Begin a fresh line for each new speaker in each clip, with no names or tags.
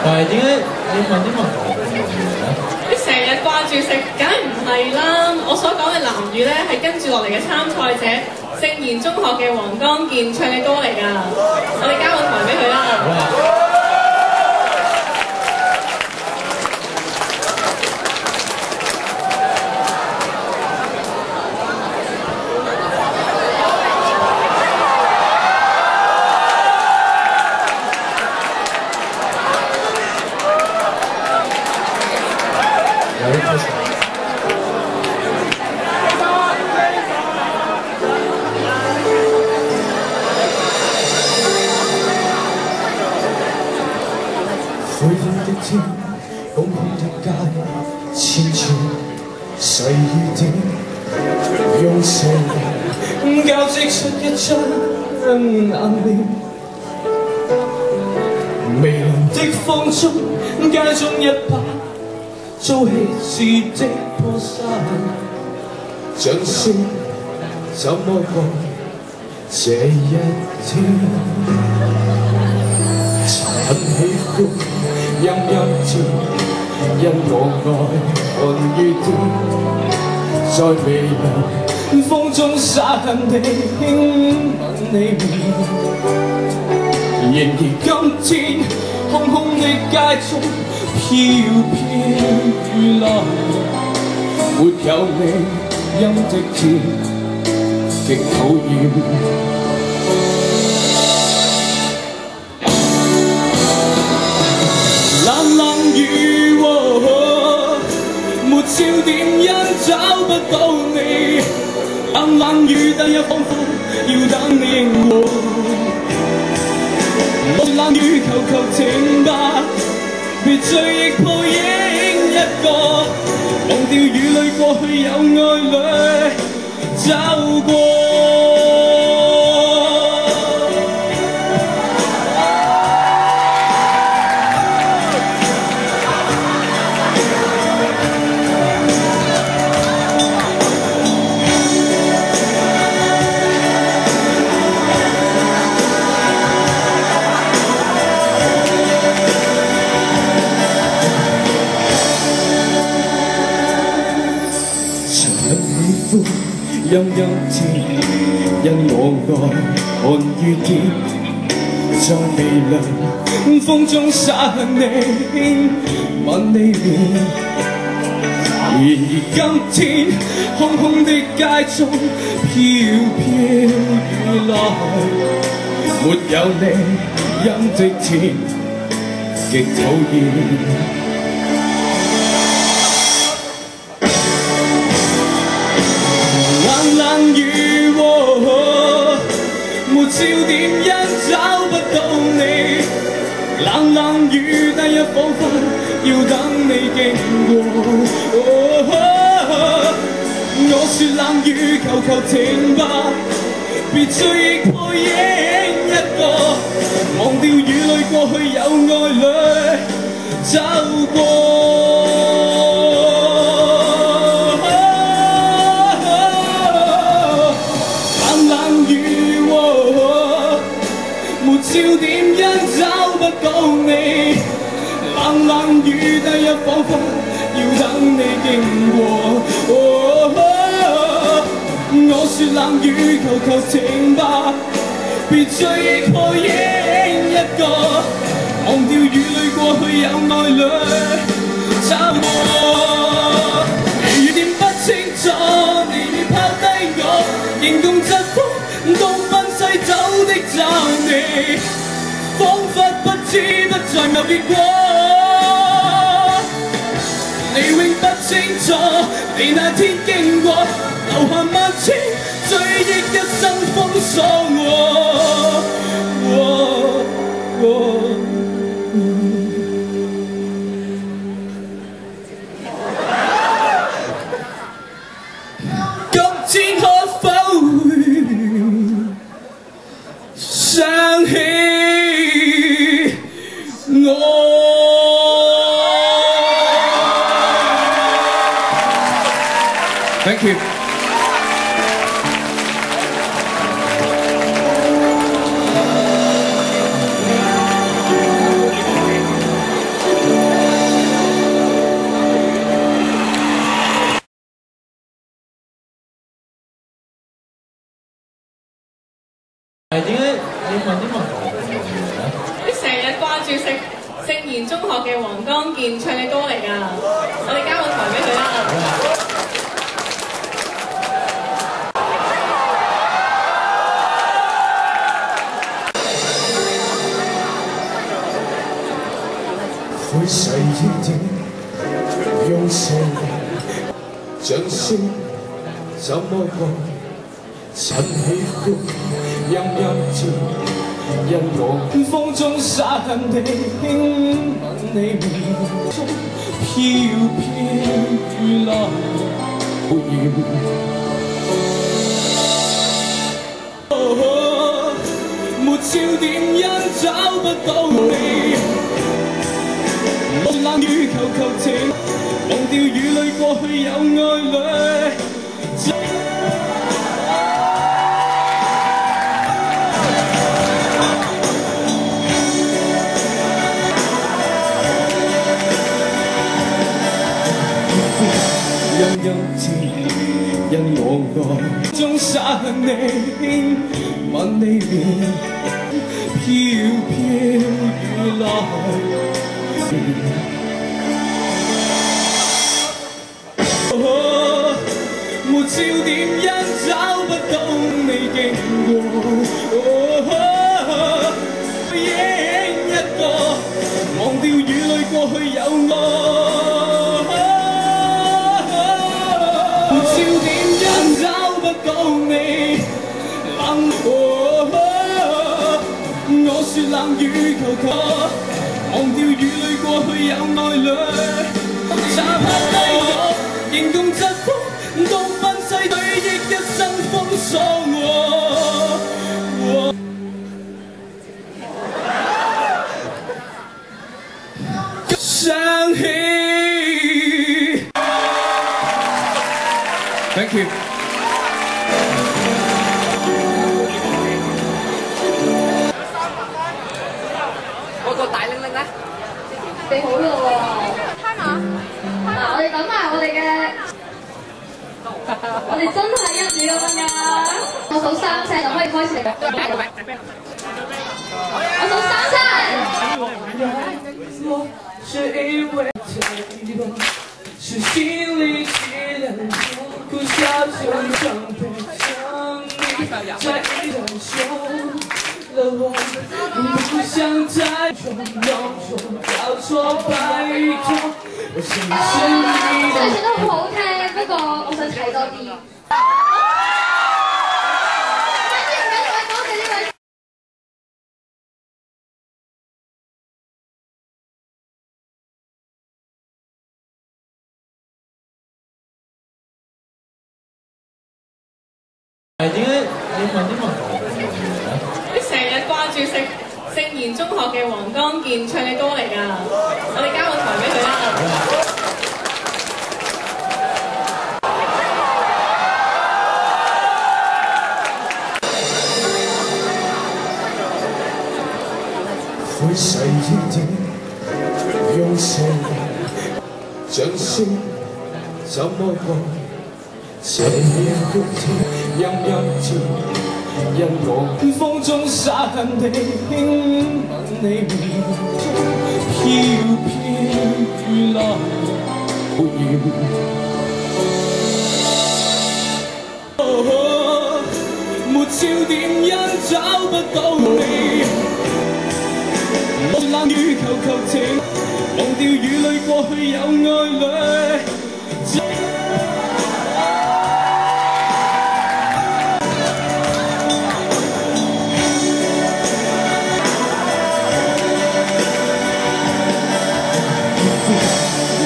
但係點解你問啲問題咁容易咧？
你成日掛住食，梗係唔係啦！我所講嘅南語咧，係跟住落嚟嘅參賽者聖言中學嘅黃剛健唱嘅歌嚟㗎。我哋交個台俾佢啦。
灰灰的天，空空的街，千串細雨點，用情交織出一張眼臉。微涼的風中，街中一把糟氣似的破衫，像說怎麼過這一天。很喜歡陰陰天，因我愛看雨點，在微涼風中灑地輕吻你面。然而今天空空的街中飄飄雨來，沒有你陰的天極討厭。冷冷雨沒焦點，因找不到你。冷冷雨第一仿佛要等你應和。我說冷雨求求停吧，別追憶泡影一個，忘掉雨裏過去有愛侶走過。陰陰天，因我愛看雨點，在微涼風中灑你吻你面。然而今天空空的街中飄飄雨來，沒有你陰的天極討厭。冷雨沒焦點，因找不到你。冷冷雨第一彷彿要等你經過。我說冷雨求求停吧，別追憶泡影一個，忘掉雨裏過去有愛侶走過。焦點因找不到你，冷冷雨第一彷彿要等你經過。我說冷雨求求停吧，別追憶泡影一個，忘掉雨裏過去有愛侶走過。雨點不清楚，你拋低我，形共疾風東奔西走的找你，彷彿不知不在某結果。你永不清楚，你那天經過，留下萬千追憶，一生封鎖今天可否想起我？Thank you。
問啲乜講嘅咧？
你成日掛住食聖言中學嘅黃剛健唱嘅歌嚟㗎，我哋交個台俾佢啦。
灰細一點，用聲掌聲怎麼講？曾喜歡陰陰天，因我風中散的輕吻你面中飄飄雨來無言。沒焦點因找不到你。冷雨求求情，忘掉雨裏過去有愛侶。陰陰天，因我愛中散你，吻你面，飄飄雨來。沒焦點因找不到你經過，回憶一個，忘掉雨裏過去有我。沒焦點因找不到你，冷我說冷雨求求。忘掉雨裏過去有愛侶，漆黑低我，形共疾風，到分世對憶一生封鎖我。想起 ，Thank you。
個大鈴鈴咧，
備好咯喎！聽下，嗱，我哋等埋我哋嘅，我哋真係一秒咁樣㗎。我數3聲就可以開始。我數3聲。我是因為這一段，是心裡起了苦笑就像被將你在一人手。我不想再從濃重交錯擺脫，我相信你。雖然都好好聽，不過我想睇多啲。唔緊要，多謝呢位。
點解你問啲乜講嘅咧？
你成日掛住食聖言中學嘅黃剛健唱嘅歌嚟㗎，我哋交個台俾佢啦。
灰細一點，用聲掌聲怎麼講？這夜的天，陰陰天，因我風中散的輕吻你面中飄飄雨來無言。沒焦點因找不到你，冷雨求求情，忘掉雨裏過去有愛侶。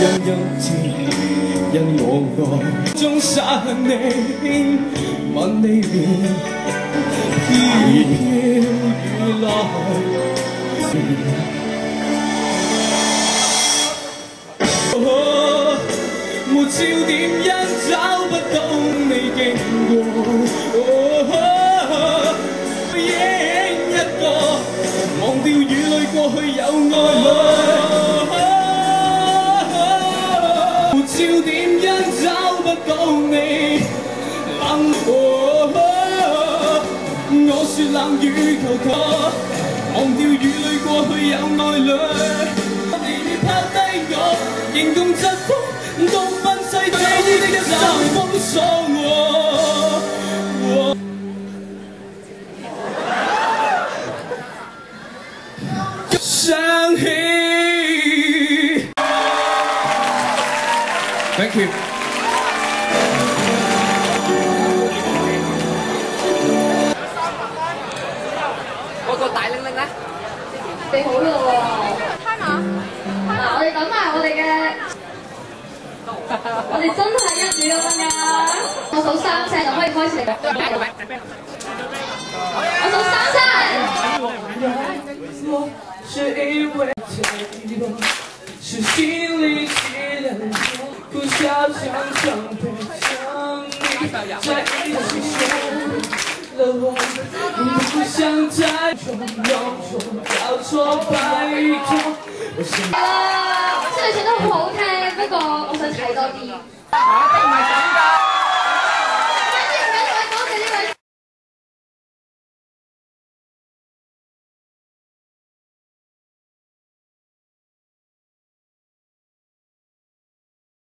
陰陰天，因我愛中散你，吻你面，飄飄雨來。沒焦點因找不到你經過，回憶一個，忘掉雨裏過去有愛侶。沒焦點因找不到你，冷我說說冷雨求求，忘掉雨裏過去有愛侶。離別拋低我，形容疾風都奔逝，對你的一生封鎖我。想起 Thank you。
嗰個大鈴鈴咧，
備好咯喎！開碼，嗱，我哋等埋我哋嘅，我哋真係一秒咁㗎。我數3聲就可以開始嚟。我數3聲。
是因為太多，是心裡起了痛，苦笑想常陪着你，在一起受了我，不想再從容中交錯擺脫。
係啦，雖然唱得好好聽，不過我想睇多啲。